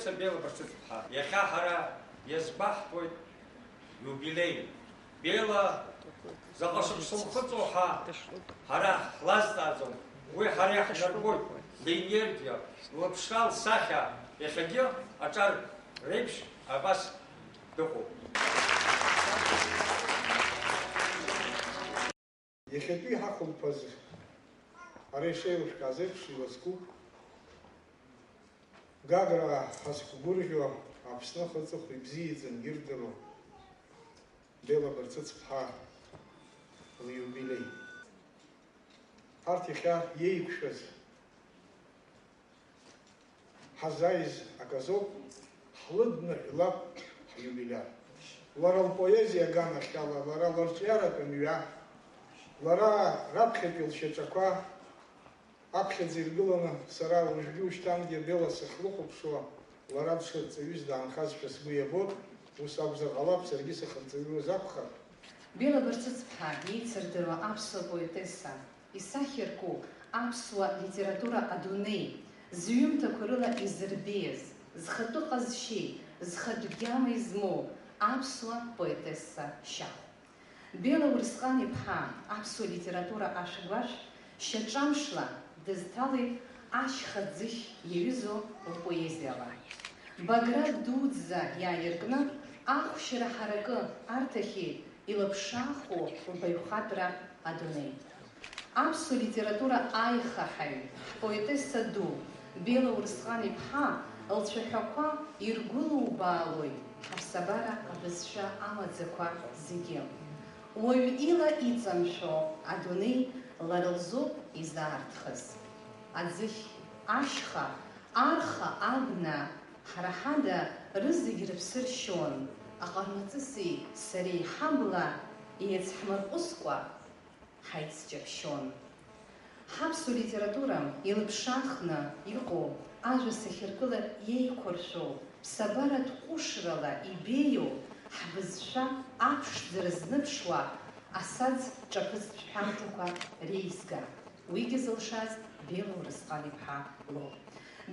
поетесса Бела Барцыц-ԥҳа. Иахьа ҳара иазгәаҳҭоит юбилеи. Бела заҟа шықәса лхыҵуа ҳара ҳлазҵааӡом. Уи ҳара иаҳнарбоит линергиа, лыԥшра, лсахьа иахьагьы аҿар реиԥш абас дыҟоуп. Иахьатәи ҳахәылԥаз ара ишеилышәкааз еиԥш илазкуп. Гагра ҳазқәгәырӷьо Аԥсны хыҵыхәа ибзиаӡаны ирдыруа Бела Барцыц-ԥҳа лиубилеи. Ҳарҭ иахьа иеиқәшәаз ҳазааиз аказоуп, ҳлыдныҳәлап ҳиубилиар. Лара лпоезиа аганахьала, лара лырҿиаратә мҩа, лара раԥхьатәи лшьаҿақәа аԥхьаӡа иргыланы сара уажәгьы-ушьҭангьы Бела сахьлыхәаԥшуа, лара дшырҵаҩыз даанхазшәа сгәы иабоит, ус акәзар ҟалап, саргьы сахьырҵаҩуаз акәхап. Бела Барцыц-ԥҳа иеицырдыруа аԥсуа поетесса, исахьарку аԥсуа литература адунеи, зҩымҭақәа рыла изырбеиаз, зхатәы ҟазшьеи, зхатә гьама измоу аԥсуа поетесса шьахә. Бела Урысҟан-иԥҳа аԥсуа литература ашәгәашә шьаҿамшла дызҭалеит ашьха ӡыхь иаҩызоу лпоезиала. Баграт дуӡӡа иааиркны ахәшьара ҳаракы арҭахьеит илаԥшаахо лбаҩхатәра адунеи. Аԥсуа литература аихаҳаҩ, ҳпоетесса ду Бела Урысҟан-иԥҳа лцәаҳәақәа иргәылубаалоит ҳаԥсабара абызшәа амаӡақәа зегьы. Уаҩ ила иҵамшәо адунеи лара лзоуп изаарҭхыз. Аӡыхь, ашьха, арха, абна, ҳара ҳада рызегь рыԥсы ршьон, аҟармаҵыси сареи ҳабла еицҳмырҟәыскәа ҳаицҷаԥшьон. Ҳаԥсуа литература илыԥшаахны иҟоу, ажәа сахьаркыла иеиқәыршәоу, ԥсабаратә ҟәышрала ибеиоу, ҳбызшәа аԥшӡара зныԥшуа асаӡ ҿаԥыцтә ҳәамҭақәа реизга. Уигьы зылшаз Бела Урысҟан-иԥҳа лоуп.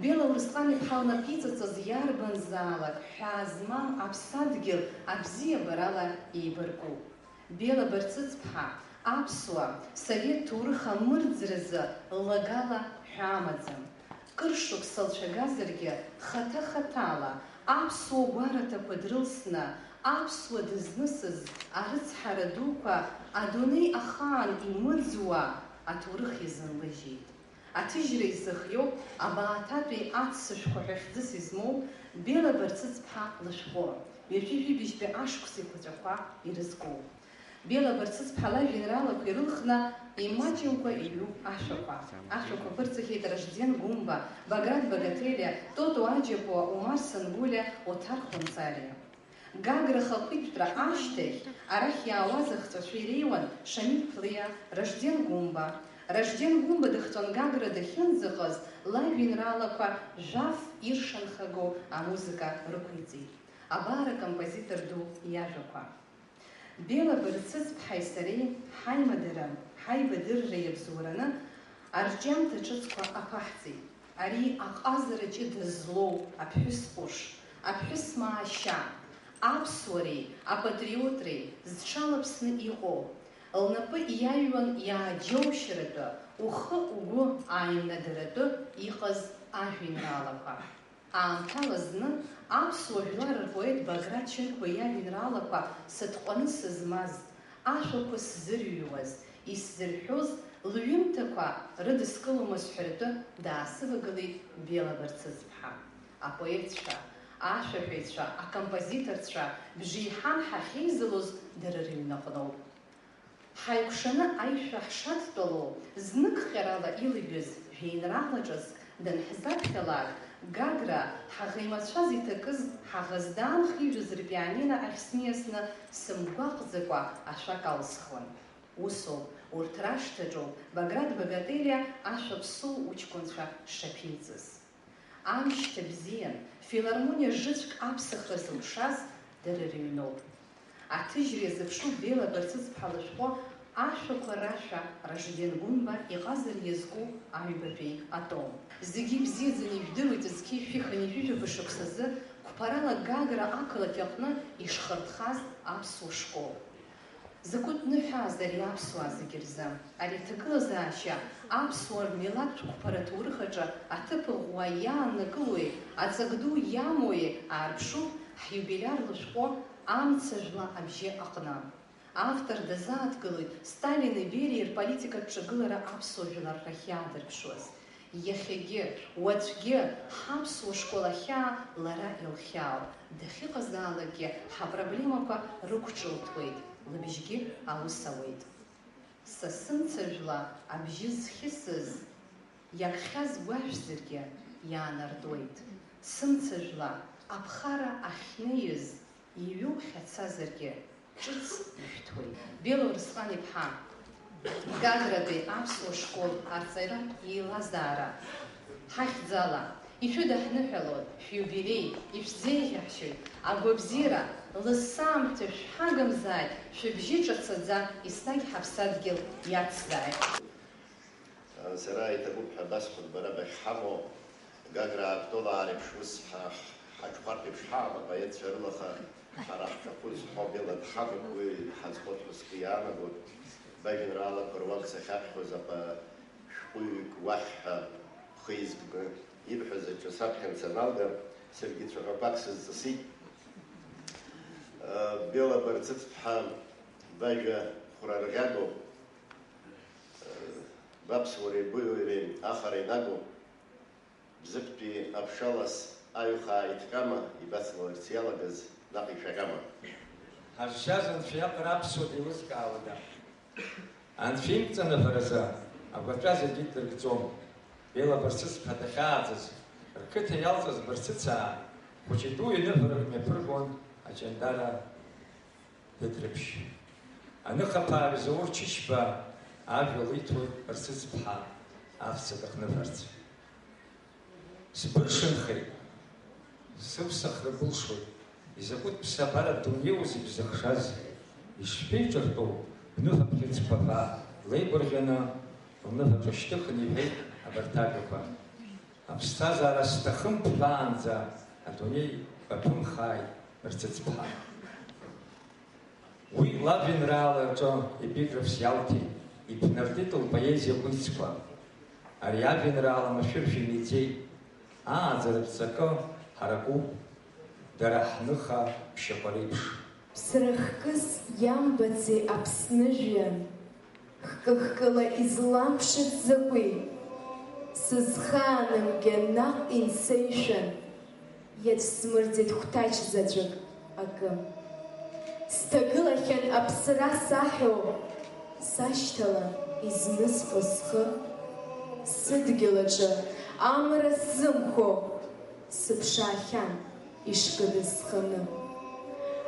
Бела Урысҟан-иԥҳа лнапы иҵаҵаз иарбанзаалак ҳәаа змам аԥсадгьыл абзиабарала еибаркуп. Бела Барцыц-ԥҳа аԥсуа совет ҭоурых амырӡразы ллагала ҳәа амаӡам. Кыр шықәса лцәагазаргьы хата-хатала аԥсуа гәараҭақәа дрылсны, аԥсуа дызнысыз арыцҳара дуқәа адунеи ахаан имыӡуа аҭоурых изынлыжьит. Аҭыжьра изыхиоуп абааҭатәи аццышәқәа ҳәахьӡыс измоу Бела Барцыц-ԥҳа лышәҟәы, ҩажәижәибжьтәи ашықәса еиқәаҵәақәа ирызкуп. Бела Барцыц-ԥҳа лажәеинраалақәа ирылхны имаҷымкәа иҩуп ашәақәа. Ашәақәа ԥырҵахьеит Ражден Гумба, Баграт Багателиа, Тото Аџьапуа, Умар Сангәылиа, Оҭар Хәымҵариа. Гагра хақәиҭтәра ашьҭахь арахь иаауаз ахҵәашәа иреиуан Шамиль Ԥлиа, Ражден Гумба. Ражден Гумба дыхҵәан Гагра дахьынӡаҟаз лажәеинраалақәа жәаф иршанхаго амузыка рықәиҵеит. Абар акомпозитор ду иажәақәа. Бела Барцыц-ԥҳаи сареи ҳаимадара, ҳаибадырра иабзоураны арҿиамҭа ҿыцқәа аԥаҳҵеит. Ари аҟазара ҷыда злоу аԥҳәыс ҟәыш, аԥҳәыс маашьа, аԥсуареи, апатриотреи зҽалаԥсны иҟоу, лнапы иаҩуан иааџьоушьаратәы, ухы угәы ааимнадаратәы иҟаз ажәеинраалақәа. Аамҭала зны аԥсуа жәлар рпоет Баграт Чынқәа иажәеинраалақәа сытҟәаны сызмаз, ашәақәа сзырҩуаз, исзырҳәоз лҩымҭақәа рыдыскыломызт ҳәаратәы даасывагылеит Бела Барцыц-ԥҳа. Апоетцәа, ашәаҳәаҩцәа, акомпозиторцәа бжеиҳан ҳахьеизалоз дара рыҩнаҟноуп. Ҳаикәшаны аишәа ҳшадтәалоу, знык ҟьарала илыҩыз жәеинраала ҿыцк данҳзаԥхьалак, Гагра ҳаӷеимацәаз иҭакыз ҳаӷызда анхижәыз рпианино ахь сниасны сымгәаҟӡакәа ашәак алсхуан. Усоуп, урҭ рашҭаҿоуп Баграт Багателиа ашәа ԥсоу уҷкәынцәа шаԥиҵаз. Амшьҭа бзиан, филармониа жыцәк аԥсахра зылшаз дара рыҩноуп. Аҭыжьра иазыԥшу Бела Барцыц-ԥҳа лышәҟәы Ашәақәа рашәа Ражден Гәымба иҟазар иазку аҩбатәи атом. Зегьы бзиаӡаны ижәдыруеит зқьи шәихани ижәижәаба шықәсазы қәԥарала Гагра ақалақь аҟны ишхыртхаз аԥсуа школ. Закәытә ныҳәааз ари аԥсуаа зегьы рзы. Ари аҭагылазаашьа аԥсуаа рмилаҭтә қәԥара ҭоурых аҿы аҭыԥ ӷәӷәа иааннакылои, аҵак ду иамои аарԥшуп ҳиубилиарла шәҟәы амцажәла абжьы аҟны. Автор дазааҭгылоит Сталини Бериа рполитикатә ҿагылара аԥсуа жәларрахь иаадырԥшуаз. Иахьагьы, уаҵәгьы ҳаԥсуа школ ахьаа лара илхьаауп. Дахьыҟазаалакгьы ҳапроблемақәа рықәҿылҭуеит, лыбжьгьы аус ауеит. Сасымцажәла абжьы зхьысыз, иагхьаз гәажәзаргьы иаанартуеит. Сымцажәла аԥхара ахьнеиз, иҩухьацазаргьы ҿыц ишәҭуеит. Бело Рысҟан-иԥҳа Гагратәи аԥсуа школ арҵаҩратә еилазаара ҳахьӡала ишәыдаҳныҳәалоит, шәиубилеи, ишәзеиӷьаҳшьоит, агәабзиара ласаамҭа шәҳагамзааит, шәыбжьы ҿацаӡа еснагь ҳаԥсадгьыл иацзааит. Сара иҭабуп ҳәа басҳәоит бара бахьҳамоу Гагра актуалаа реиԥш ус ҳаҽхәартә еиԥш ҳаама апоетцәа рылаха ҳара ҳҿахәы зҳәо Белаԥҳак уи ҳазхәыцуа сгәы иаанагоит. Бажәеинраалақәа руак сахьаԥхьоз шәҟәыҩҩык уахь ҳәа хеизгны ибҳәаз аҿы саԥхьан саналга, саргьы цәаҳәақәак сызҵысит. Бела Барцыц-ԥҳа бажәа хәрарӷьагоу, баԥсуареи быҩуареи ахара инагоу, бзыктәи аԥшалас аҩхаа иҭҟьама, ибацлаларц иалагаз наҟ ишәаҟьама. Ҳазшаз анцәа иаҟара аԥсуа деилызкаауада. Анцәа имҵаныҳәаразы агәаҵәа зегьы дыргӡом. Бела Барцыц-ԥҳа дахьааӡаз, рқыҭа иалҵыз Барцыцаа хәыҷи дуи ныҳәарак мҩаԥыргон аҷандара дыдрыԥшь. Аныхаԥааҩ Заур Чышьба ажәа лиҭоит Барцыц-ԥҳа аҵәца дахныҳәарц. Сбыршанхеит, сыԥсахра былшоит, изакәытә ԥсабара дунеиузеи бзыхшаз, ишԥеиҿартәоу бныҳәаԥхьыӡқәа ҳәа леигәырӷьаны лныҳәаҿы шьҭыхын иҳәеит абарҭ ажәақәа. Аԥсҭазаара сҭахым бҳәаанӡа адунеи баԥымхааит Барцыц-ԥҳа. Уи лажәеинраалаҿы епиграфс иалҭеит, иԥнартит лпоезиа кәицқәа. Ари ажәеинраала машәыршәа имиӡеит, ааӡара ҵакы ҳаракуп, дара ҳныха ԥшьаҟа реиԥш. Ԥсрахкыс иамбаӡеи Аԥсны жәҩан, хкы-хкыла изламԥшыц закәи, сызхаанымгьы наҟ инсеишәан, иацәсмырӡит хәҭаҷ заҵәык акы. Сҭагылахьан аԥсра саҳәо, сашьҭала изнысҟьо схы, сыдгьыл аҿы амра сзымхо, сыԥшаахьан ишкыдыз сханы.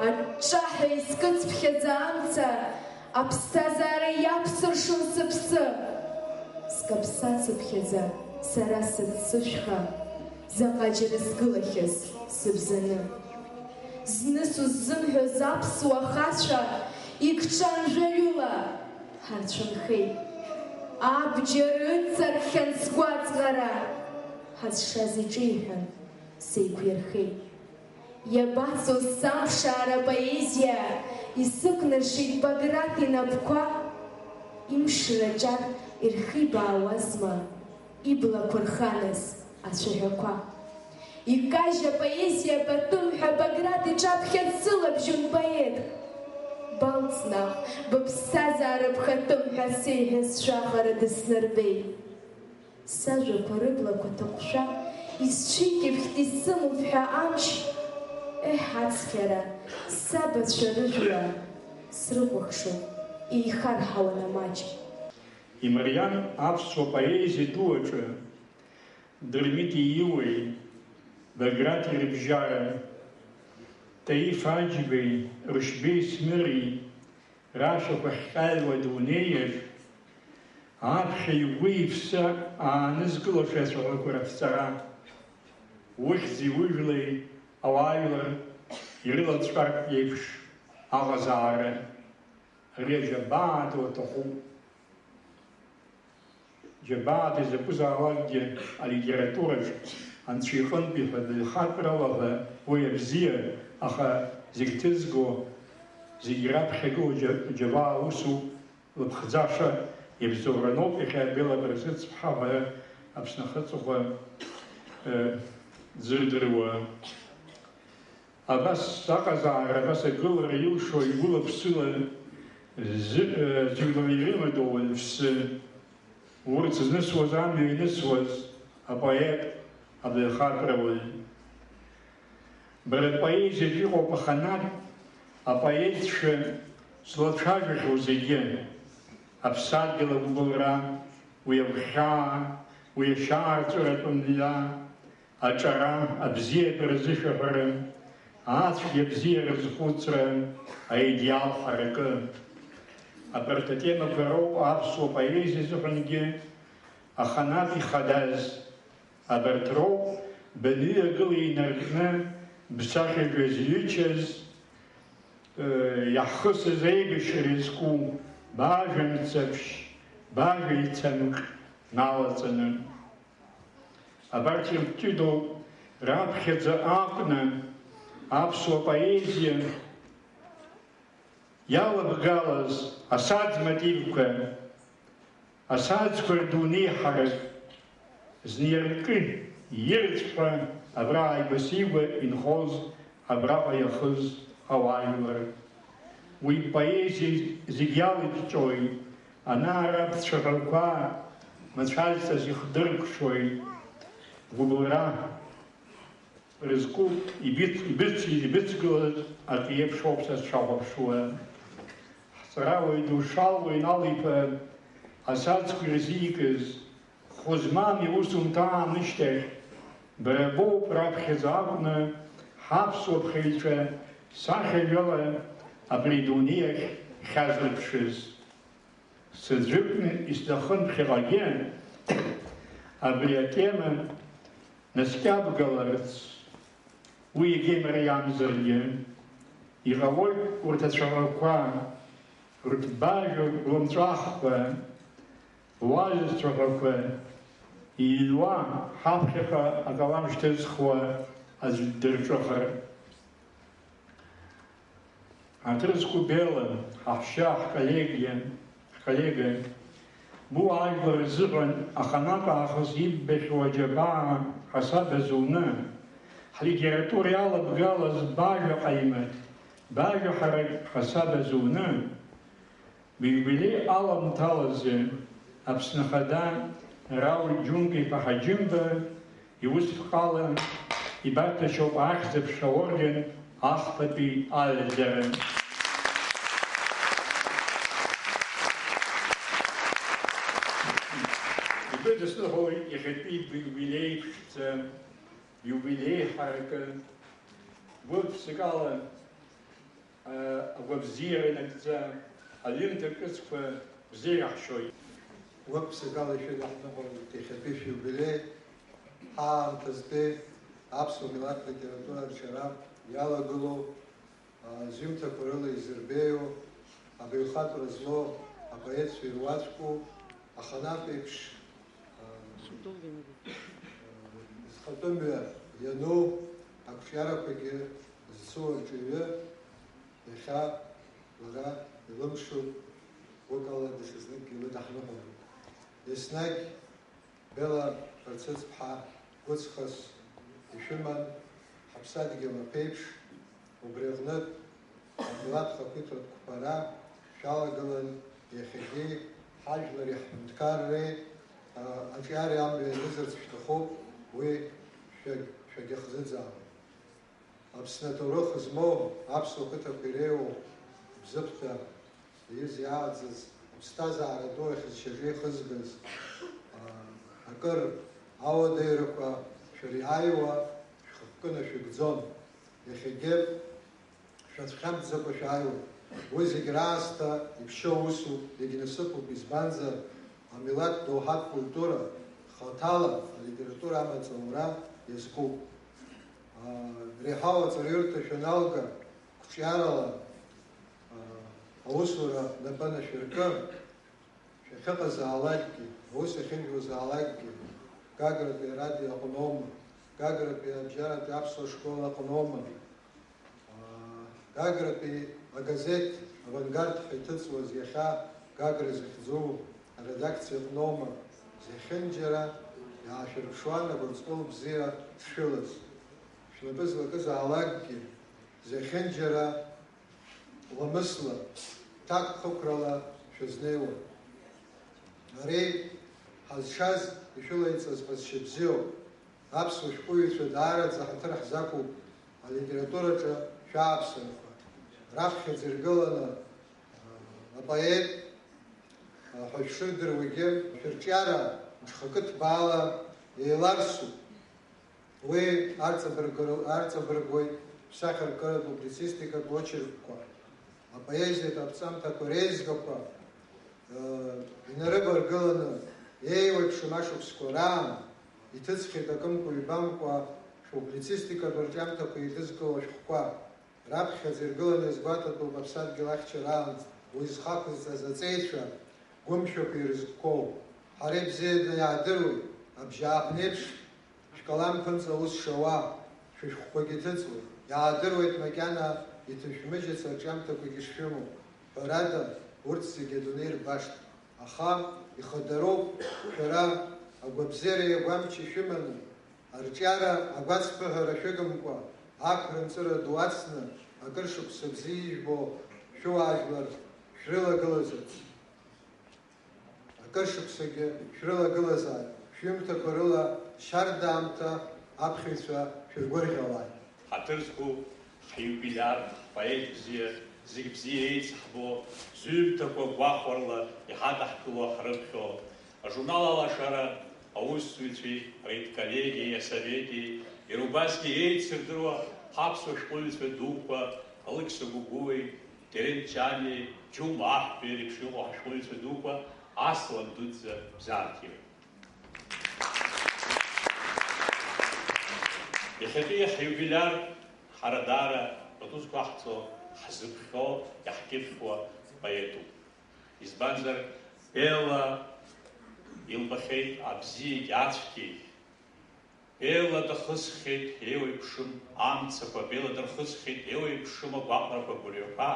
Аҿҿаҳәа искыҵԥхьаӡа амца, аԥсҭазаара иақәсыршон сыԥсы. Скаԥсацыԥхьаӡа сара сыццышәха, заҟаџьара сгылахьаз сыбзаны. Знысу ззымҳәоз аԥсуа хацәа, икҿанжәаҩыла ҳарцәынхеит. Абџьар ыҵархьан сгәаҵӷара, ҳазшаз иҿиҳәан сеиқәирхеит. Иабацо самԥшаара поезиа, исықәнаршеит Баграт инапқәа, имшра ҷар ирхибаауазма, иблақәа рханаз ацәаҳәақәа. Икажь апоезиа патым ҳәа Баграт иҿаԥхьа дсылабжьон поет. Балҵны быԥсҭазаара бхатәым ҳәа сеиҳәаз сшәахара дыснарбеит. Сажәақәа рыблақәа ҭаҟәшәа, исцәикьыԥхьт исымоуп ҳәа амч. Ацхьара, сабацәа рыжәла срыкәыхшоит, еихарҳауан амаҷ. Имариан аԥсуа поезиа ду аҿы Дырмит Ииуеи, Баграти рыбжьара, Таиф Аџьбеи, Рушьбеи Смыри рашәақәа ахьҟаҩуа дунеиаҿ аԥхьа игәы иԥсы аанызкылоша ацәаҳәақәа рыԥҵара, ухьӡи ужәлеи ауаажәлар ирылаҵәартә еиԥш аҟазаара. Риаџьабаа ду аҭахуп. Џьабаа изакәызаалакгьы алитератураҿ Анцәа иҟынтәи ҳәа дихатәрала ҳәа уи абзиа, аха зегь ҭызго, зегь раԥхьа игылоу џьабаа усуп, лыԥхӡаша иабзоураноуп иахьа Белобразыц-ԥҳа ҳәа Аԥсны ахыҵыхәа дзырдыруа. Абас аҟазаара, абас агылара илшо игәыла-ԥсыла зыжәлар ирымадоу ауаҩԥсы, урҭ знысуаз амҩа инысуаз апоет абаҩхатәрауаҩ. Бара апоезиаҿ иҟоуп аханатә апоетцәа злацәажәахьоу зегьы, аԥсадгьыл агәыбылра, уи агәхьаа, уи ашьаарҵәыратә мҩа, аҿара, абзиатәра зышәаҳәара, ацәгьа абзиара зхәыцра, аидеал ҳаракы. Абарҭ атемақәа роуп аԥсуа поезиа азыҳәангьы аханатә ихадаз. Абарҭ роуп баныҩагыла инаркны бсахьажәа зҩычаз, иаҳхысыз аибашьра зку бажәамцаԥшь, бажәеицамк налаҵаны. Абарҭ иртәыдоуп раԥхьаӡа акәны аԥсуа поезиа иалабгалаз асаӡ мотивқәа, асаӡқәа рдунеиҳарак, зны иаркы ирцәҳәа абра ааигәа-сигәа инхоз, абраҟа иахыз ауаажәлар. Уи поезиа зегь иалыҷҷоит, анаара цәаҳәақәа мацәазҵас ихдыркшоит, гәыбылра рызку ибыцгылаз акы еиԥшоуп са сшахәаԥшуа. Ҳҵара уаҩ ду Шалва Инал-иԥа асаӡқәа ирзикыз, хәы-змами усумҭа аамышьҭахь, бара боуп раԥхьаӡа акәны ҳаԥсуа ԥхеицәа сахьажәала абри адунеиахь хьазырԥшыз. Сыӡәыкны исҭахын ԥхьаҟагьы абри атема наскьабгаларц, уи егьимариамзаргьы, иҟалоит урҭ ацәаҳәақәа, урҭ бажәа лымҵәахқәа, уажә цәаҳәақәа иҩуа ҳаԥхьаҟа акалам шьҭызхуа аӡә дырҿыхар. Аҭырқәа Бела, ҳаҳәшьа, ҳколлега, бу ажәлар рзыҳәан аханатә аахыс иббахьоу аџьабаа ҳасабаз уны, ҳлитература иалабгалаз бажәа ҟаимаҭ, бажәа ҳарак ҳасабаз уны, биубилеи аламҭалазы Аԥсны Ахада Рауль Џьунка-иԥа Ҳаџьымба иусԥҟала ибарҭашьоуп ахьӡ-аԥша аорден ахԥатәи аҩаӡара. Ибыдысныҳәоит иахьатәи биубилеи ԥшӡа, биубилеи ҳаракы, гәык-ԥсык ала агәабзиара нагӡа, аҩымҭа ҿыцқәа бзеиаҳшьоит. Гәык-ԥсык ала ишәыдаҳныҳәоит иахьатәи шәиубилеи ҳаамҭазтәи аԥсуа милаҭ литература рчара иалагылоу зҩымҭақәа рыла изырбеиоу, абаҩхатәра злоу апоетцәа ируаӡәку, аханатә еиԥш зхатәы мҩа иану ақәҿиарақәагьы зцу арҿиаҩы иахьа лара илымшо гәыкала даҽазныкгьы илыдаҳныҳәоит. Еснагь Бела Барцыц-ԥҳа гәыҵхас ишәыман ҳаԥсадгьыл аԥеиԥш, убри аҟнытә амилаҭ хақәиҭратә қәԥара шәалагылан иахьагьы ҳажәлари ҳҳәынҭқарреи аҿиареи амҩа ианызарц шәҭахуп, уи шәагьахзыӡаауеит. Аԥсны аҭоурых змоу, аԥсуа қыҭақәа иреиуоу бзыԥҭа ииз иааӡаз, аԥсҭазаара ду ахьызшьаҿы ихызгаз, акыр ауадаҩрақәа шәыриааиуа шәхықәкны шәыгӡон, иахьагьы шәацәхьамҵӡакәа шәааиуеит. Уи зегь раасҭа иԥшьоу усуп, иагьнасыԥуп, избанзар амилаҭ доуҳатә культура хаҭала алитература амаҵура иазкуп. Реиҳау аҵараҩырҭа шәаналга, қәҿиарала аусура напы нашәыркы, шәахьыҟазаалакгьы, аус ахьынжәуазаалакгьы, Гагратәи арадио аҟноума, Гагратәи абжьаратәи аԥсуа школ аҟноума, Гагратәи агазеҭ авангард ҳәа иҭыҵуаз иахьа Гагра захьӡу аредакциа аҟноума, зехьынџьара иаашәырԥшуан агәырҵҟәыл бзиа дшәылаз. Шәнапы злакызаалакгьы, зехьынџьара ламысла, ҭак хықәрала шәызнеиуа. Ари ҳазшаз ишәылаиҵаз ҟазшьа бзиоуп. Аԥсуа шәҟәыҩҩцәа даараӡа ҳаҭыр ҳзақәуп алитератураҿы шәааԥсарақәа. Раԥхьаӡа иргыланы апоет ҳәа шәшырдыруагьы шәырҿиара мшхакы ҭбаала еиларсуп. Уи арҵабыргуеит ԥсахьаркыратә публицистикатә очеркқәа, апоезиатә аԥҵамҭақәа реизгақәа инарываргыланы еиуеиԥшым ашықәсқәа раан иҭыҵхьеит акымкәа-ҩбамкәа шәпублицистикатә рҿиамҭақәа еидызкыло шәҟәқәа. Раԥхьаӡа иргыланы иазгәаҭатәуп аԥсадгьыл ахьча раанӡа уи зхақәызҵаз аҵеицәа гәымшәақәа ирызкқәоу. Ҳара ибзианы иаадыруеит, абжьааԥнеиԥш шәкалам ԥынҵа ус шауа, шәышәҟәқәагьы ҭыҵуеит. Иаадыруеит макьана иҭышәмыжьыц арҿиамҭақәагьы шшәымоу. Ҳәарада, урҭ зегьы адунеи рбашт. Аха ихадароуп шәара агәабзиареи агәамчи шәыманы, арҿиара агәацԥыҳәара шәыгымкәа, ақәра-нҵыра ду ацны, акыр шықәса бзиа ижәбо шәуаажәлар шәрылагылазарц. Акыр шықәсагьы шәрылагылазааит. Шәҩымҭақәа рыла шьардаамҭа аԥхьаҩцәа шәыргәырӷьалааит. Ҳаҭыр зқәу ҳюбиляр, ҳпоет бзиа, зегь бзиа еиҵҳбо, зҩымҭақәа гәахәарла иҳадаҳкыло ҳрыԥхьо, ажурнал алашара аусзуҩцәеи, аредколлегиеи, асовети, иара убасгьы еицырдыруа ҳаԥсуа шәҟәыҩҩцәа дуқәа, Алықьса Гәыгәуеи, Терентиани, Џьума Аҳәбеи реиԥш иҟоу ҳашәҟәыҩҩцәа дуқәа Аслан дуӡӡа бзаарҭиуеит. Иахьатәи ҳюбиляр ҳара даара пату зқәаҳҵо, ҳзыԥхьо, иаҳкьыԥхьуа поетуп. Избанзар, Бела илбахьеит абзиагьы ацәгьеи. Бела дахысхьеит еиуеиԥшым амцақәа, Бела дархысхьеит еиуеиԥшым агәаҟрақәа гәырҩақәа.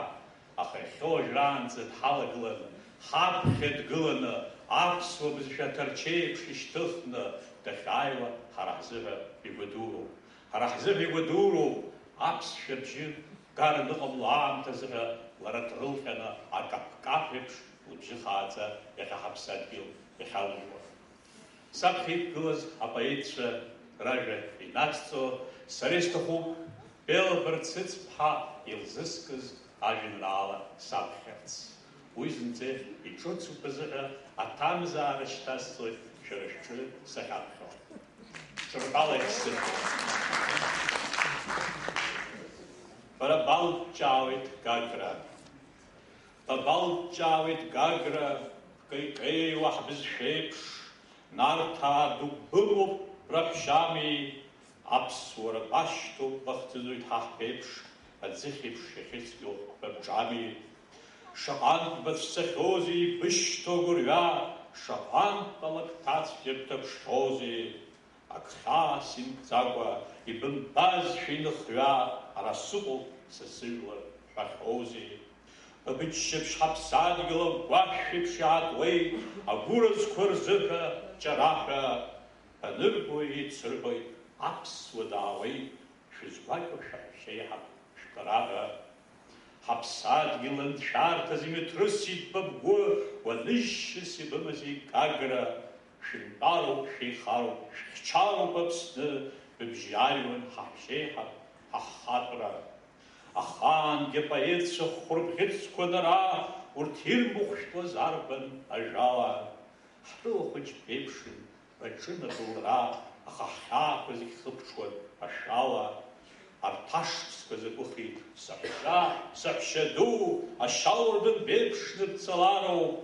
Аха иахьоу ажәраанӡа дҳалагыланы, ҳаԥхьа дгыланы, аԥсуа бызшәа ҭарчеиԥш ишьҭыхны дахьааиуа ҳара ҳзыҳәа игәадуроуп. Ҳара ҳзыҳәа игәадуроуп аԥсшәа бжьы гара ныҟамло аамҭазыҳәа лара дрылҟьаны акаԥкаԥ еиԥш лыбжьы хааӡа иахьа ҳаԥсадгьыл иахьалыжуа. Саԥхьа иқәгылаз апоетцәа ражәа инацҵо, сара исҭахуп Бела Барцыц-ԥҳа илзыскыз ажәеинраала саԥхьарц. Уи зынӡа иҿыцуп азыҳәа аҭамзаара шьҭасҵоит шәара шәҿы сахьаԥхьо. Ҽырҟала исзырҳәо. Бара балҵәаауеит Гагра. Бабалҵәаауеит Гагра, бкеикеиуа ҳбызшәеиԥш, Нарҭаа дук бымоуп раҳәшьами, аԥсуара башьҭоуп бахӡыӡоит ҳаҳԥеиԥш, аӡыхь еиԥш иахьыцқьо бабҿами. Шаҟантә бацәцахьоузеи бышьҭо гәырҩа, шаҟантә алакҭацәгьа бҭаԥшхьоузеи. Ак хьаас имҵакәа ибымбазшәа иныхҩа, ара сыҟоуп са сыжәлар ҳәахьоузеи. Бабыччаԥшь ҳаԥсадгьыл агәашәеиԥш иаатуеит, агәыразқәа рзыҳәа ҷараҳәа. Анырбои еицырбоит, аԥсуа даауеит, шәызгәакьоу шәаҳәшьеиҳаб шәкараҳәа. Ҳаԥсадгьыл аншәарҭаз имыҭрысит ба бгәы, уаныжьшьас ибымази Гагра. Шәынтәароуп, шәеихароуп, шәхьчароуп Аԥсны, быбжьаҩуан ҳаҳәшьеиҳаб ҳаххатәра. Ахаангьы апоетцәа хәырбӷьыцқәа нара, урҭ ирмыхәшәтәуаз арбан ажәала. Ҳрылахәыҷ беиԥшын, баҿынадылра, аха ҳхьаақәа зегь хыԥҽуан ашәала. Арҭ ашықәсқәа закәыхит, саҳәшьа, саҳәшьа ду, ашьауардын беиԥшны дцалароуп.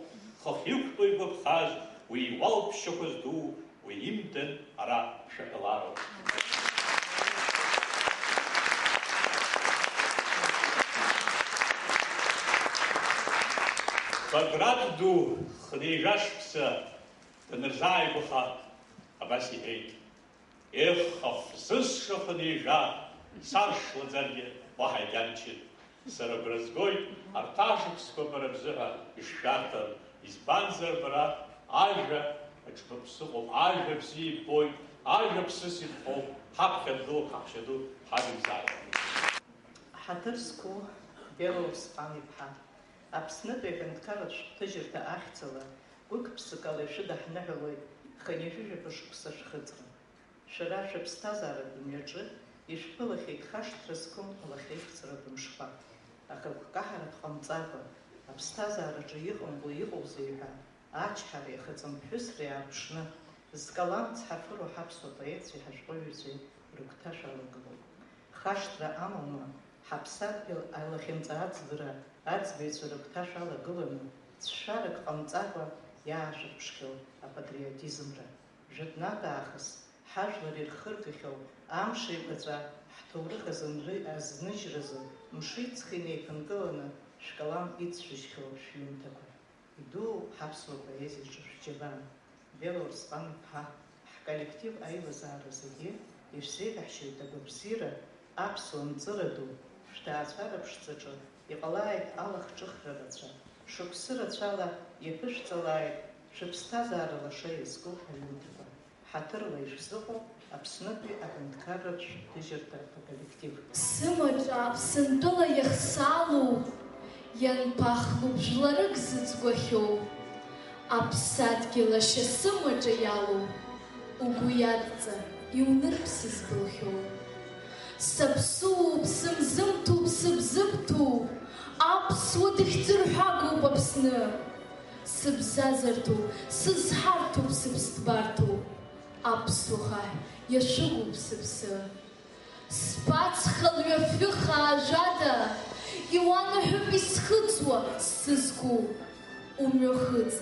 Хыхь иқәтәоу игәаԥхаз, уи иуалԥшьақәа зду, уи имдан ара шәаҳәалароуп. Баграт ду хнеижашԥса данырзааигәаха абас иҳәеит. Ех, афзызша хнеижа саршлаӡаргьы уаҳа егьамчит. Сара агәра згоит арҭ ашықәсқәа бара бзыҳәа ишшәарҭам. Избанзар бара ажәа аҽԥныҟә сыҟоуп, ажәа бзиа иббоит, ажәа ԥсыс ирхоуп, ҳаԥхьа ду, ҳаҳәшьа ду ҳадымзааит. Ҳаҭыр зқәу Белоусҟан иԥҳа, Аԥснытәи аҳәынҭқарратә шәҟәҭыжьырҭа ахьӡала гәык-ԥсык ала ишәыдаҳныҳәалоит хынҩажәижәаба шықәса шәхыҵра. Шәара шәыԥсҭазаара бымҩаҿы ишәԥылахьеит хашҭра зқәым алахьеиқәҵара бымшқәа. Аха гәкаҳара дҟамҵакәа, аԥсҭазаараҿы иҟамло иҟоузеи ҳәа, ачҳареи ахыҵымԥҳәысреи аарԥшны, зкалам цҳафыруа ҳаԥсуа поетцәеи ҳашәҟәыҩҩцәеи рыгәҭа шәалагылоуп. Хашҭра амалма ҳаԥсадгьыл алахьынҵа аӡбара аӡбаҩцәа рыгәҭа шәалагыланы, ҵшәарак ҟамҵакәа иаашәырԥшхьоу апатриотизмра. Жәытәнатә аахыс ҳажәлар ирхыргахьоу амш еиқәаҵәа ҳҭоурых азныжьразы мши-ҵхи неиԥынкыланы шәкалам ицшәыжьхьоу шәҩымҭақәа. Идуу ҳаԥсуа поезиаҿы шәџьабан. Белоусҟан-иԥҳа, ҳколлектив аилазаара зегьы ишәзеиҭаҳшьоит агәабзиара аԥсуа нҵыра ду шәҭаацәара ԥшӡаҿы иҟалааит алахҿыхра рацәа, шықәсы рацәала иаԥышәҵалааит шәыԥсҭазаара лаша иазку аҩымҭақәа. Ҳаҭырла ишәзыҟоу Аԥснытәи аҳәынҭқарратә шәҟәҭыжьырҭа аколлектив. Сымаҿа Аԥсынтәыла иахсалоу, ианԥахлоуп жәларык зыӡгәахьоу, Аԥсадгьыл ашьа сымаҿа иалоу, угәы иадҵа иунырԥсыз былхьоу. Саԥсуоуп, сымзымҭоуп, сыбзыбҭоуп, аԥсуа дыхьӡырҳәагоуп Аԥсны. Сыбзазарҭоуп, сызҳарҭоуп, сыԥсҭбарҭоуп, аԥсуа хаҳә иашәыгоуп сыԥсы. Сԥацха лҩафҩыха ажәада, иуанаҳәып исхыҵуа сызку. Умҩахыҵ,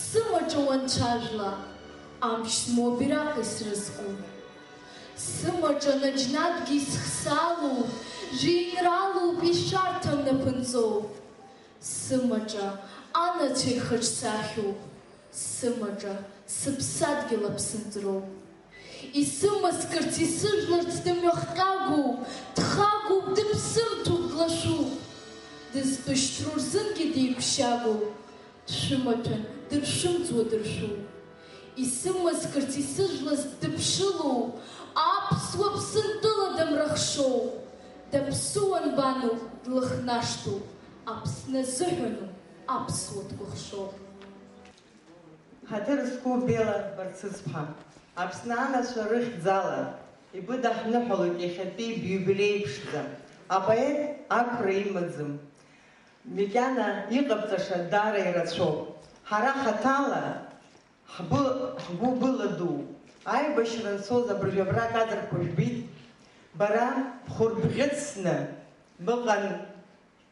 сымаҿа уанцәажәла, амч змоу абираҟ исрызку. Сымаҿа наџьнатәгьы исхсалоуп, жәеинраалоуп ишәарҭам напынҵоу. Сымаҿа анацәа ихаҿсахьоуп, сымаҿа сыԥсадгьыл аԥсынҵроуп. Исымаскырц, исыжәларц дымҩахҟьагоуп, дхагоуп, дыԥсымҭоуп, длашуп. Дызтәышьҭроу рзынгьы деиқәшьагоуп, дшәымаҭәан, дыршәымҵуа дыршәуп. Исымаскырц, исыжәлаз дыԥшылоуп, аԥсуа Аԥсынтәыла дамрахшоуп. Даԥсуан баноуп, длыхнашҭуп, Аԥсны азыҳәаноуп, аԥсуа дкәыхшоуп. Ҳаҭыр зқәу Бела Барцыц-ԥҳа, Аԥсны анацәа рыхьӡала ибыдаҳныҳәалоит иахьатәи биубилеи ԥшӡа. Апоет ақәра имаӡам. Макьана иҟабҵаша даара ирацәоуп. Ҳара хаҭала ҳгәы быладу. Аибашьра нцоз абыржәабра кадрқәа жәбит. Бара бхәырбӷьыцны быҟан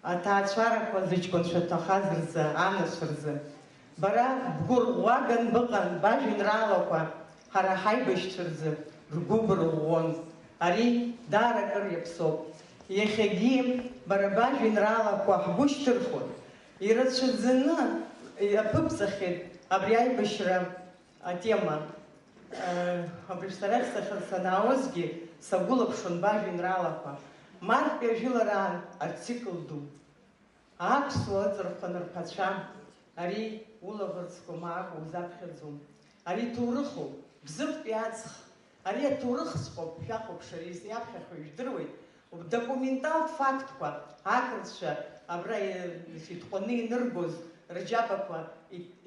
аҭаацәарақәа зыҷкәынцәа ҭахаз рзы, анацәа рзы. Бара бгәырӷәӷәаган быҟан бажәеинраалақәа ҳара ҳаибашьцәа рзы ргәы бырӷәӷәон. Ари даара акыр иаԥсоуп. Иахьагьы бара бажәеинраалақәа ҳгәы шьҭырхуан. Ирацәаӡаны иаԥыбҵахьеит абри аибашьра атема. Абри сара санааозгьы сагәылаԥшуан бажәеинраалақәа. Мартәи ажәылараан артикл ду. Аԥсуа ыҵырхәа нырԥацәа. Ари улаӷырӡқәа маак узаԥхьаӡом. Ари ҭоурыхуп, бзыԥтәи аҵх. Ари аҭоурых сҟоуп, шәахәаԥшыр иаԥхьахо ижәдыруеит. Документалтә фактқәа ақырҭцәа абра итҟәаны иныргоз рџьабақәа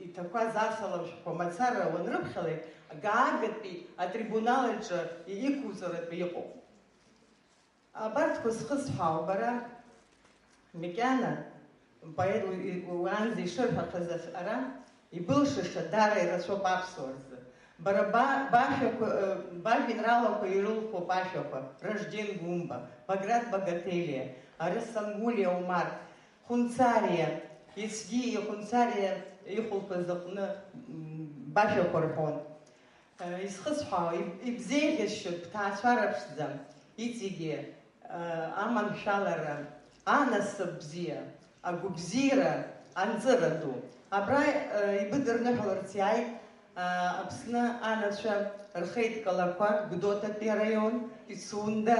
иҭақәаз асалам шәҟәқәа мацара уанрыԥхьалеит, Гаагатәи атрибунал аҿы иқәуҵаратәы иҟоуп. Абарҭқәа зхысҳәаау бара макьана поет уаанӡа ишырҳәахаз ара ибылшаша даара ирацәоуп аԥсуа рзы. Бара бажәеинраалақәа ирылхуп ашәақәа: Ражден Гумба, Баграт Багателия, Арыстан Гулиа Умар, Хунцариа, ицгьы ихунцариа ихәылԥаз аҟны башәақәа рҳәон. Исхысҳәаау ибзеиӷьасшьоит бҭаацәара ԥшӡа, иҵегьы аманшәалара, анасыԥ бзиа, агәыбзиара анҵыра ду. Абра ибыдырныҳәаларц иааит Аԥсны анацәа рхеидкылақәа Гәдоутатәи араион, Пицунда,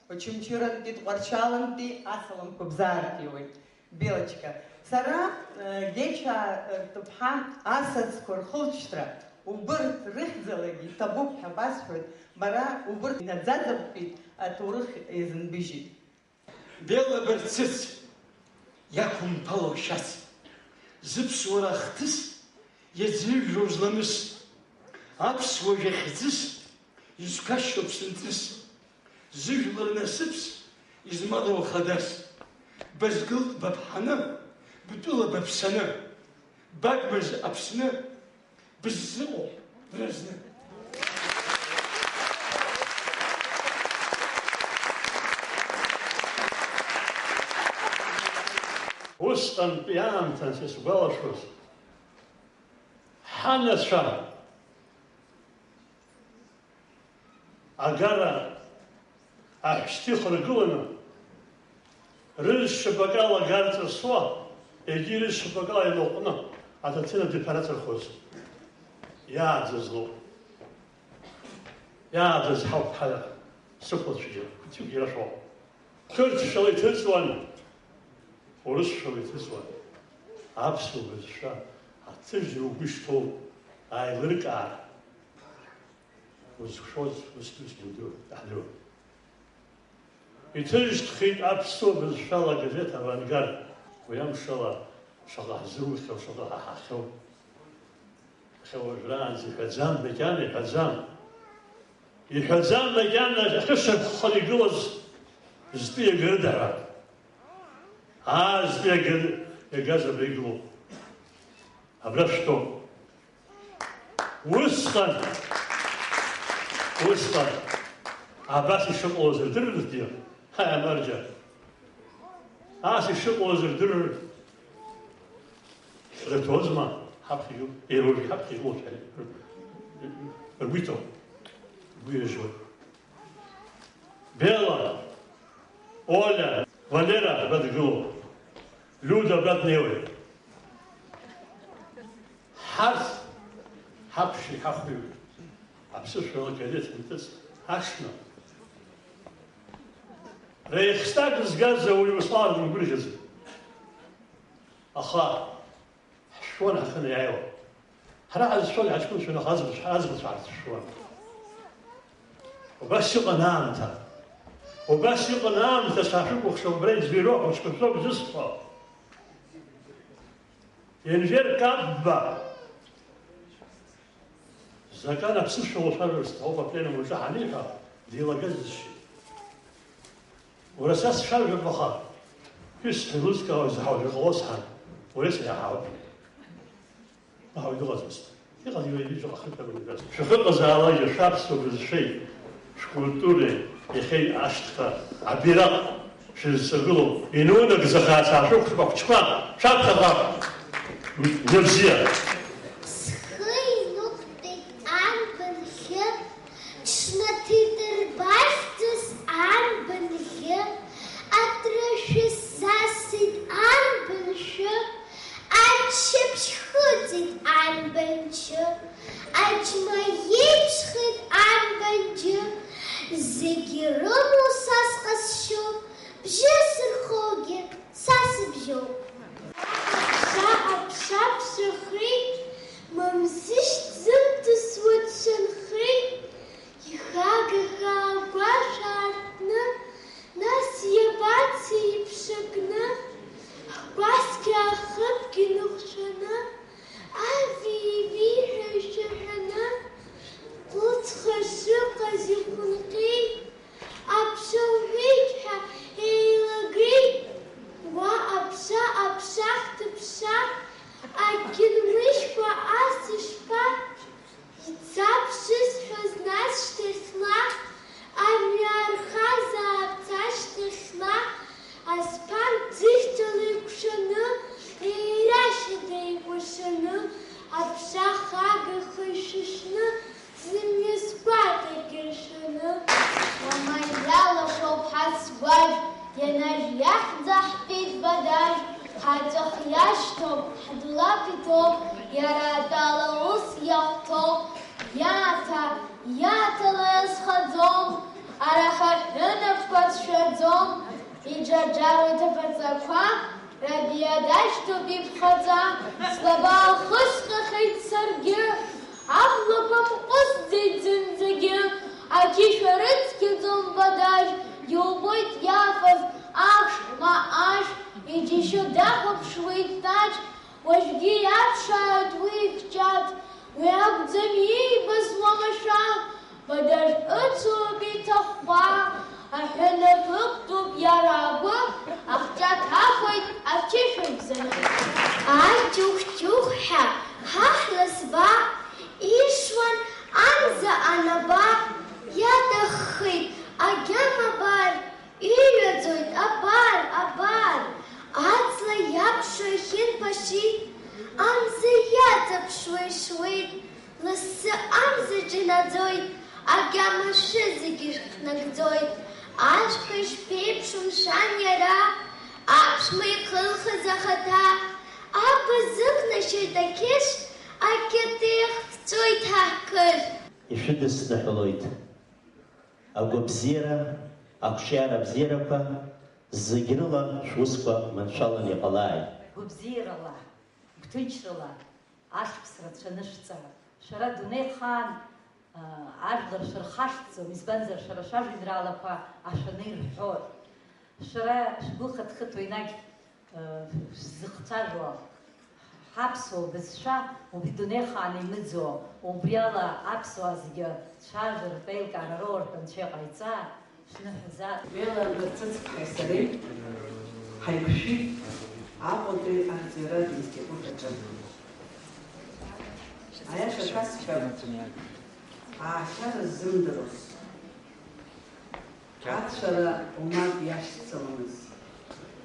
Очамчырантәи, Тҟәарчалантәи асаламқәа бзаараҭиуеит. Белочка. Сара Геча рҭыԥҳа асаӡқәа рхылҵшьҭра убырҭ рыхьӡалагьы иҭабуп ҳәа басҳәоит, бара убырҭ инаӡаӡатәит аҭоурых еизынбыжьит. Бела Барцыц иақәымԥало шьац, зыԥсуара ахҭыс иаӡыҩжәоу зламыс, аԥсуа жәахьӡыс изқәашьо ԥсынҵыс, зыжәлар насыԥс измало хадас, базгылт баԥҳаны, бтәыла баԥсаны, багмыз Аԥсны, быззыҟоу бразны. Усҟантәи аамҭан сгәалашәоз, ҳанацәа агара аҳәшьҭа ихыргыланы рызшьапакала гарҵысуа, егьи рызшьапакала илаҟәны аҭаҭынатәи ԥараҵархоз иааӡаз лоуп. Иааӡаз ҳауп ҳара сықәлацәагьы, қәҭҩык ирашәоуп. Қырҭшәала иҭыҵуан, урысшәала иҭыҵуан. Аԥсуа бызшәа аҭыжьра угәы ишҭоу ааилыркаара. Узхшоз устәызгьы даҳдыруа. Иҭыжьҭхеит аԥсуа бызшәала агазеҭ Авангард. Уи амшала шаҟа ҳзырухьоу, шаҟа ҳаҳахьоу. Иахьа уажәраанӡа иҳәаӡам, макьана иҳәаӡам. Иҳәаӡам макьана ахьышьархханы игылаз зтәы иагарыда ҳәа. Зтәы иагаз абра игылоуп. Абра шәтәоуп. Усҟан абас ишыҟалоз рдырыртәи, амарџьа. Ас ишыҟалоз рдырыр рыҭозма, ҳаԥхьа еиуажәы ҳаԥхьа игылоуп ргәы иҭоуп, ргәы иажьоуп. Бела, Оля, Валера абра дгылоуп, Люда абра днеиуеит. Ҳарҭ ҳаԥшьи ҳахәи аԥсышәала акадет ҳнҭыҵ ҳашны. Реихстаг згаз ауаҩ усҟан дымгәырӷьаӡеит. Аха ҳшәуан ҳаханы иааиуа. Ҳара ҳазшәон иҳаҷкәынцәан, аха аӡбацәа ҳарцәшәуан. Убас иҟан аамҭа. Убас иҟан аамҭа саашәыкәыхшоу абра иӡбироуп, уцәқәырԥсоуп зысҳәо. Енвер Кабба Закан аԥсышәала уцәажәарц сҭахуп апленум аҿы ҳаниҳәа, дилагазшьит. Уара са сшәажәап аха, ҳәысҳәа илызкаауа зҳауа иҟалоз ҳан, уи сеиҳауп. Аҳауа дыҟаӡамызт. Иҟан ижәаҟа хыҭагәырӷьаз. Шәахыҟазаалакгьы шәаԥсуа бызшәеи, шәкультуреи, иахьеи ашьҭха, абираҟ шәызцагылоу, инунагӡахаа саашәықәшәап ахәҷқәа, шәаԥхьаҟа ныбзиа. ҳаҵәах иашьҭоуп, ҳдулаԥ иҭоуп, иара атәала ус иахәҭоуп, иаҭала иазхаӡом, араха ҳәынаԥқәа ҭшәаӡом, иџарџаруеит аԥаҵақәа, Рабиа дашьҭоуп иԥхаҵа, слаба ахысҟахеит саргьы, аблақәа мҟәысӡеит зынӡагьы, ақьышәа рыцқьаӡом бадажь, иубоит иафаз ахш ма ашә, иџьашьо дахәаԥшуеит таҷ, уажәгьы иаԥшааит уи ихҷаҭ, уи акәӡам иибаз уамашәа, бадажь ыцуп иҭахәхәа, аҳәынаԥ ықәтәоуп иара агәы, ахҷаҭ ахоит ақьышәа бзаны. Аҷух-ҷухҳәа ҳаҳласба, ишуан амза анаба, иаҭаххеит агьама бар, иҩаӡоит абар, аҵла иаԥшуа ихьынԥашьи, амза иаҵаԥшуа ишуеит, лассы амзаҿ инаӡоит, агьама шызегьы хнагӡоит, ашьха ишԥеиԥшу мшәан иара, аԥшәма ихылхыз ахаҭа, абаз ықәнашьоит ақьыш, акьатеих ҵәуеит ҳаҳкыр. Ишәыдысныҳәалоит агәабзиара, ахәшьара бзиарақәа зегь рыла шәусқәа маншәалан иҟалааит. Гәыбзиарала, гәҭынчрала, ашықәсра цәанышәҵа, шәара дунеихаан ажәлар шәырхашҭӡом, избанзар шәара шәажәеинраалақәа ашәаны ирҳәоит. Шәара шәгәы хыҭхыҭуа енагь шәзыхцәажәо ҳаԥсуа бызшәа убри дунеихаан имыӡо, убри ала аԥсуаа зегьы цәажәартә еилкаара роуртә анцәа иҟаиҵар, шәныҳәазар. Бела Берцыцԥҳаи сареи ҳаиқәшәит Аҟәатәи арҵаҩратә институт аҿы. Аиаша шәасҳәап, аашьара ззымдыруаз, ацәара умак иашьцыламыз,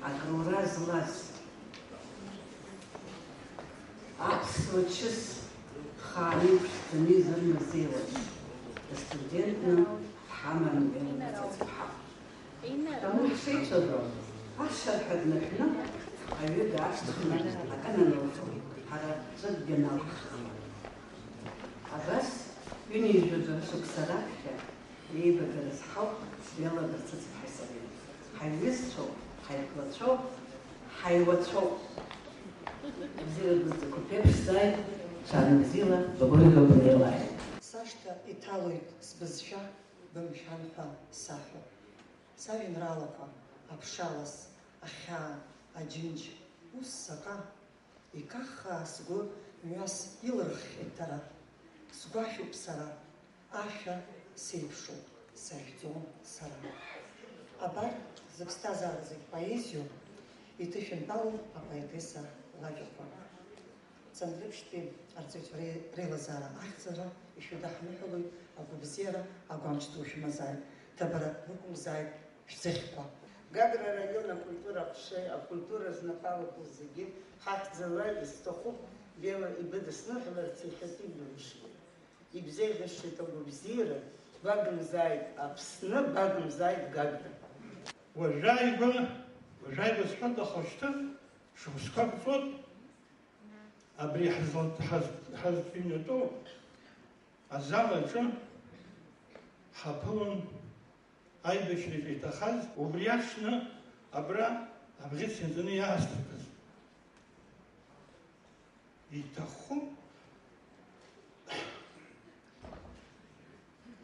агрура злаз, аԥсуа ҽыс хааны иқәшәҵаны изырмазеиуаз, астудентны ҳаман Бела Берцыцԥҳа. Тамук шеицәажәо, ашырҳәа днаҳәны, аҩы даашьҭыхны акананылҵоит, ҳара ҵәыкгьы налҳхит. Абас ҩынҩажәаga шықәса раԥхьа еибагарыз ҳауп Бела Берцыцԥҳаи сареи. Ҳаиҩызцәоуп, ҳаиқәлацәоуп, ҳаиуацәоуп. Бзиа дыӡақәа ԥеиԥшзааит, шәара бзиала бгәырӷьо бнеилааит. Сашҭа иҭалоит сбызшәа бымшәан ҳәа саҳәо. Сажәеинраалақәа аԥшалас, ахьаа, аџьынџь, ус заҟа икаххаа сгәы мҩас илырххьеит дара. Сгәашәуп сара, ашәа сеиԥшуп, сахьӡом сара. Абар зыԥсҭазаара зегь поезиоу иҭышәынтәалоу апоетеса лажәақәа. Ҵандрыԥшьтәи арҵаҩцәа реилазаара ахьӡара ишәыдаҳныҳәалоит агәабзиара, агәамч ду шәмазааит, ҭабара рықәымзааит шәӡыхьқәа. Гагра район акультура ҟәшеи, акультура знапалақәоу зегьы ҳахьӡала исҭахуп Бела ибыдысныҳәаларц иахьатәи бымшуеит. Ибзеиӷьашеит агәабзиара, багымзааит Аԥсны, багымзааит Гагра. Уажәааигәа сҳәот, аха шьҭа шықәсқәак ҵуат, абри ҳазҭыҩнатәоу азал аҿы ҳаԥылон аибашьра иҭахаз, убри аҽны абра абӷьыц ианҵаны иаасҭакыз. Иҭахуп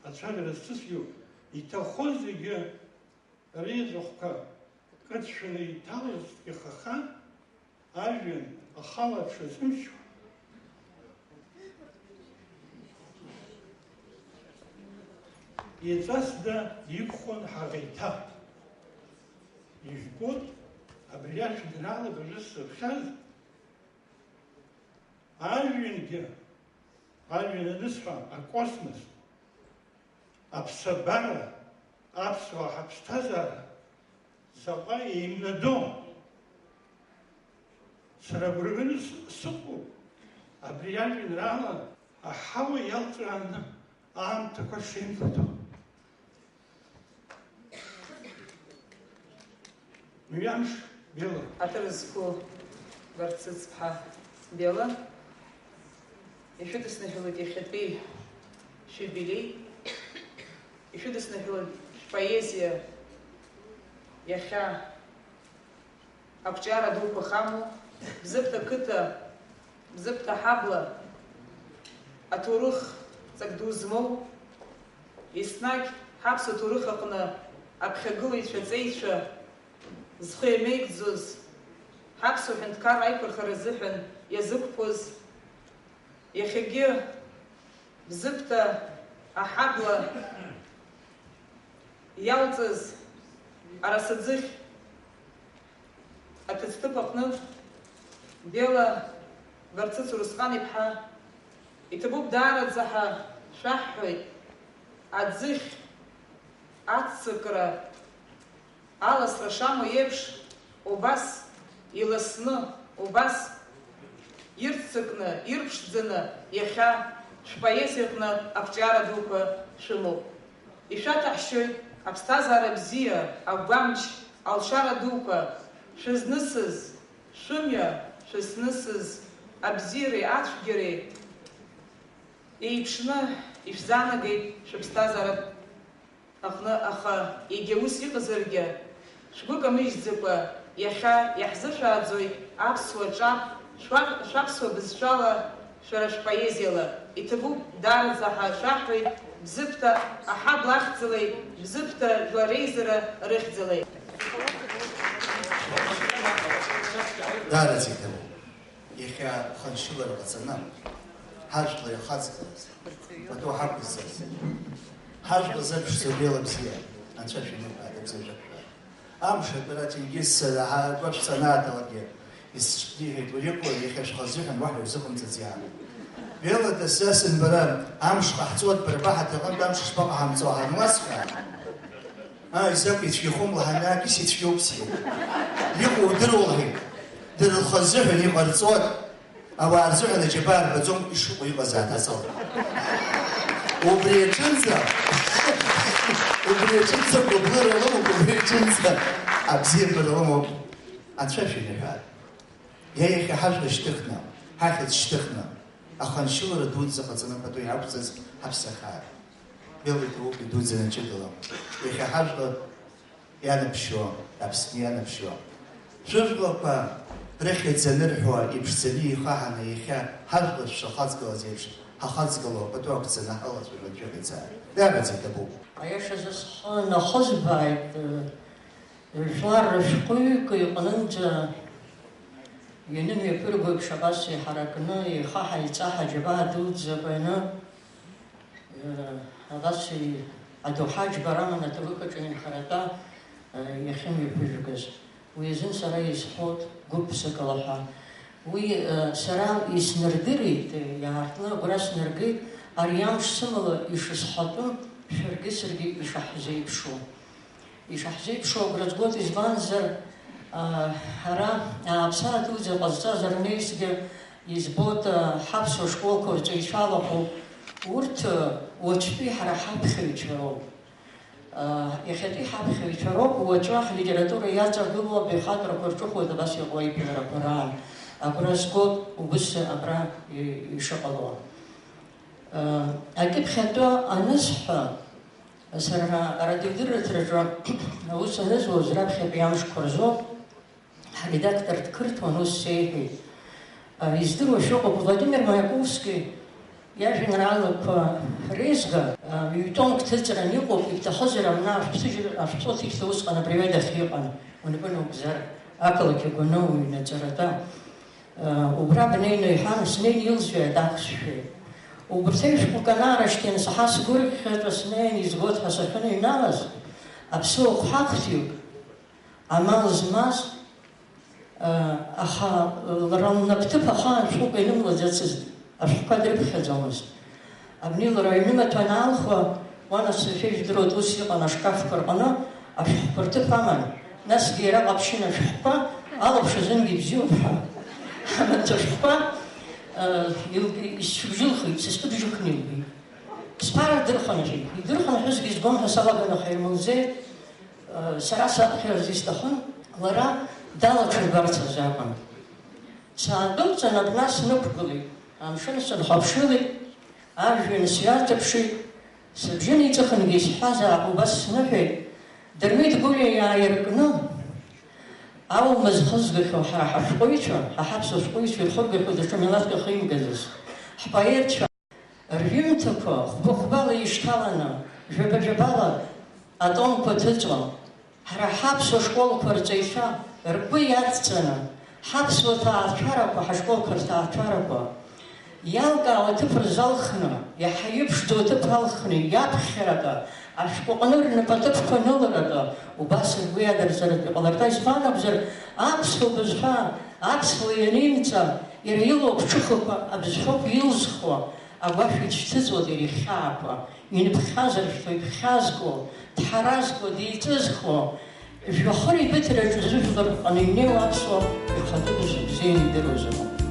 ацәажәара зҭысҩу, иҭахо зегьы реиӷьхәқәа кыдшәаны иҭалаз ихаха ажәҩан ахала дшазымшьуа. Иҵасда иқәхон ҳаӷеиҭа. Ижәбоит абри ажәеинраала бжысзыԥхьаз ажәҩангьы, ажәҩан анысҳәа, акосмос, аԥсабара, аԥсуаа ҳаԥсҭазаара заҟа еимнадо. Сара агәырҩаны сыҟоуп абри ажәеинраала аҳауа иалҵәааны аамҭақәа шеимладо. Мҩамш Бела. Аҭырзқәа Барцыц-ԥҳа Бела. Ишәыдысныҳәалоит иахьатәи шәиубилеи. Ишәыдысныҳәалоит шәпоезиа иахьа ақәҿиара дуқәа хаму, Бзыԥҭа қыҭа, Бзыԥҭа ҳабла аҭоурых ҵак ду змоу, еснагь ҳаԥсуа ҭоурых аҟны аԥхьагылаҩцәа ҵеицәа зхы иамеигӡоз, ҳаԥсуа ҳәынҭқар аиқәырхара азыҳәан иазықәԥоз, иахьагьы Бзыԥҭа аҳабла иалҵыз арасаӡыхь аҭыӡҭыԥ аҟны Бела Барцыц Урысҟан-иԥҳа иҭабуп даараӡа ҳа шәаҳҳәоит аӡыхь аццакра аласра шамоу еиԥш убас иласны, убас ирццакны, ирԥшӡаны иахьа шәпоезиаҟны ақәҿиара дуқәа шәымоуп. Ишәаҭаҳшьоит аԥсҭазаара бзиа, агәамч, алшара дуқәа шәызнысыз, шәымҩа шәызнысыз абзиареи ацәгьареи еиԥшны ишәзаанагеит шәыԥсҭазаара аҟны, аха егьа ус иҟазаргьы шәгәы камыжьӡакәа иахьа иаҳзышәааӡоит аԥсуа ҿаб, шәаԥсуа бызшәала, шәара шәпоезиала. Иҭабуп даараӡа ҳа шәаҳҳәоит Бзыԥҭа аҳабла ахьӡалеи, Бзыԥҭа жәлар реизара рыхьӡалеи. Даараӡа иҭабуп. Иахьа ханшьылара ҟаҵаны ҳажәлар иахаҵгылаз, пату ҳақәызҵаз, ҳажәлар зырԥшӡоу Бела бзиа, анцәа шәимырбааит абзажәақәа. Амш атәара Ҭенгиз агәаҿ санааҭалагьы исҿиҳәеит, урикәа иахьа шәхазыҳәан уаҳа иузыҟамҵац иаама. Бела дасасын бара амш ҟаҳҵоит бара баҳаҭыр аҟнытә амш шԥаҟаҳамҵо ҳануасҳәа, изакә ицәгьахом лҳанаакис ицәгьоуп бзиа. Иҟоу удыруалҳәеит, дара лхазыҳәан иҟарҵоит, ауаа рзыҳәан аџьабаа рбаӡом ишыҟоу иҟазаат аҵала. Убри аҿынӡа гәыблыра лымоуп, убри аҿынӡа абзиабара лымоуп. Анцәа шәимырҳәааит. Иахьа ҳажәла шьҭыхны, ҳахьӡ шьҭыхны, аханшьылара дуӡӡа ҟаҵаны пату иақәҵаз ҳаԥсахааит. Бела иҭабуп идуӡӡаны иҷыдала. Иахьа ҳажәла ианаԥшьо, Аԥсны ианаԥшьо. Шәыжәлақәа рыхьӡ анырҳәуа иԥшӡаны ихаҳаны иахьа ҳажәлар шәшахаҵгылаз еиԥш ҳахаҵгыло пату ақәҵаны ҳалацәажәо џьыҟаицааит. Даараӡа иҭабуп. Аиашазы схы нахызбааит, жәлар шәҟәыҩҩык иҟнынӡа ианымҩаԥырго еиԥш абас иҳаракны, ихаҳа-иҵаҳа аџьабаа дуӡӡақәа ианы абас адоуҳа џьбара аманы аҭоурых аҿы инхаратәа иахьымҩаԥыжәгаз. Уи азын сара изҳәоит гәык-ԥсыкала ҳәа. Уи сара иснардырит, иаартны агәра снаргеит, ари амш сымала ишысҳәатәым шәаргьы саргьы ишаҳзеиԥшу. Ишаҳзеиԥшу агәра згоит, избанзар ҳара аԥсара дуӡӡа ҟазҵаз арнеисгьы избоит ҳаԥсуа школқәа рҵаҩцәалахәу, урҭ уаҵәтәи ҳара ҳаԥхьаҩцәа роуп. Иахьатәи ҳаԥхьаҩцәа роуп, уаҵәы ҳлитература иаҵагылоу абаҩхатәрақәа рҿыхоит абас иҟоу аиԥыларақәа раан. Агәра згоит убыс абра ишыҟало. Акьыԥхьатәы анысҳәа, сара арадиодырраҭраҿы аус анызуаз раԥхьатәи амшқәа рзоуп, ҳредактор дқырҭуан ус сеиҳәеит. Издыруа шәыҟоуп, Владимир Маяковски иажәеинраалақәа реизга ҩ-томк ҭыҵран иҟоуп, ибҭахызар амна ашәҟәыҭихьҭа усҟан абриадахь иҟан, унапы наугӡар, ақалақь агәаны уҩнаҵаратәа. Убра бнеины иҳан, снеин илзҩааит ахсшәеит. Убырҭ аҩшәҟәык анаарышьҭин, саҳа сгәырӷьахьатәа снеин изгоит ҳәа сахьыныҩналаз, аԥсуа хәҳахәҭҩык амал змаз, аха лара лнапҭыԥ ахаан шәҟәык инымлаӡацызт, ашәҟәқәа дрыԥхьаӡомызт. Абни лара иҩнымаҭәа анаалхуа, уанасыԥ шәыжәдыруеит, ус иҟан ашкафқәа рҟны, ашәҟәқәа рҭыԥ аман. Насгьы иара ҟаԥшьын ашәҟәқәа, алаԥш азынгьы ибзиоуп ҳәа. Амаҭ ашәҟәқәа исшәыбжьылхит, сыстәыбжьыхны илбеит. Сԥара дырхынҳәит. Идырхынҳәызгьы избом ҳәа салаганы хаимылзеит, сара саԥхьараз исҭахын, лара далаҽырбарц азы акәын. Саадәылҵын абна снықәгылеит, амшын сынхаԥшылеит, ажәҩан сҩаҵаԥшит, сыбжьы неиҵыхынгьы исҳәазаап убас сныҳәеит, Дырмит Гәлиа иааиркны, аума зхызгахьоу ҳара ҳашәҟәыҩҩцәа, ҳаҳаԥсуа шәҟәыҩҩцәа ирхыргахьоу даҽа милаҭк ахимгазыз, ҳпоетцәа рҩымҭақәа хәба-хәбала ишьҭаланы, жәаба-жәабала атомқәа ҭыҵуа, ҳара ҳаԥсуа школқәа рҵаҩцәа ргәы иадҵаны, ҳаԥсуа ҭаацәарақәа, ҳашколқәа рҭаацәарақәа иалкаау аҭыԥ рзалхны, иаҳа иԥшӡоу аҭыԥ алхны, иаԥхьарака, ашәҟәыҟны рнапаҭыԥқәа ныларака, убас ргәы иадырҵаратәы иҟаларҭа избан акәзар, аԥсуа бызҳәа, аԥсуа ианимҵа, иара илоуп ҽыхақәа, абызҳәоуп илзхуа, агәашә ицәҭыҵуа ирихьаақәа, инԥхьазаршәҭо, иԥхьазго, дҳаразго, деиҵызхуа, жәахыр ибыҭараҿы зыжәлар ҟаны инеиуа аԥсуа ихатәы бзианы идыруазароуп.